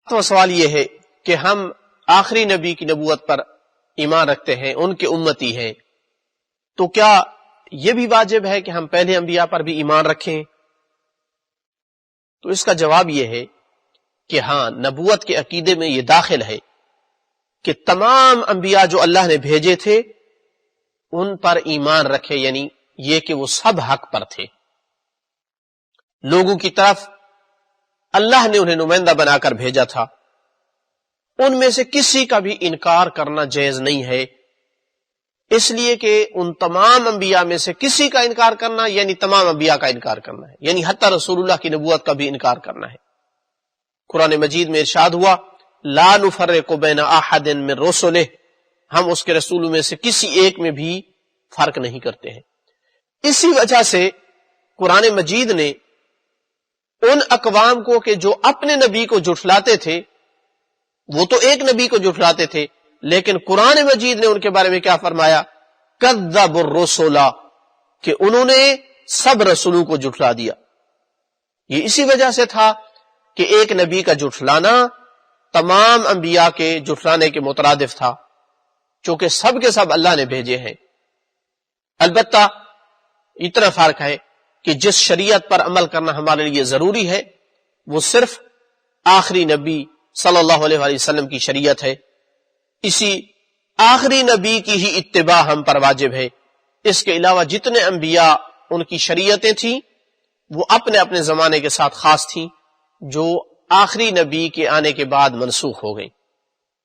تو سوال یہ ہے کہ ہم آخری نبی کی نبوت پر ایمان رکھتے ہیں، ان کے امتی ہیں، تو کیا یہ بھی واجب ہے کہ ہم پہلے انبیاء پر بھی ایمان رکھیں؟ تو اس کا جواب یہ ہے کہ ہاں، نبوت کے عقیدے میں یہ داخل ہے کہ تمام انبیاء جو اللہ نے بھیجے تھے ان پر ایمان رکھے، یعنی یہ کہ وہ سب حق پر تھے، لوگوں کی طرف اللہ نے انہیں نمائندہ بنا کر بھیجا تھا، ان میں سے کسی کا بھی انکار کرنا جائز نہیں ہے، اس لیے کہ ان تمام انبیاء میں سے کسی کا انکار کرنا یعنی تمام انبیاء کا انکار کرنا ہے، یعنی حتی رسول اللہ کی نبوت کا بھی انکار کرنا ہے۔ قرآن مجید میں ارشاد ہوا لا نفرق بین احد من رسلہ، ہم اس کے رسولوں میں سے کسی ایک میں بھی فرق نہیں کرتے ہیں۔ اسی وجہ سے قرآن مجید نے ان اقوام کو کہ جو اپنے نبی کو جھٹلاتے تھے، وہ تو ایک نبی کو جھٹلاتے تھے، لیکن قرآن مجید نے ان کے بارے میں کیا فرمایا؟ کذبوا الرسل، کہ انہوں نے سب رسولوں کو جھٹلا دیا۔ یہ اسی وجہ سے تھا کہ ایک نبی کا جھٹلانا تمام انبیاء کے جھٹلانے کے مترادف تھا، چونکہ سب کے سب اللہ نے بھیجے ہیں۔ البتہ اتنا فرق ہے کہ جس شریعت پر عمل کرنا ہمارے لیے ضروری ہے وہ صرف آخری نبی صلی اللہ علیہ وآلہ وسلم کی شریعت ہے، اسی آخری نبی کی ہی اتباع ہم پر واجب ہے۔ اس کے علاوہ جتنے انبیاء ان کی شریعتیں تھیں وہ اپنے اپنے زمانے کے ساتھ خاص تھیں، جو آخری نبی کے آنے کے بعد منسوخ ہو گئیں۔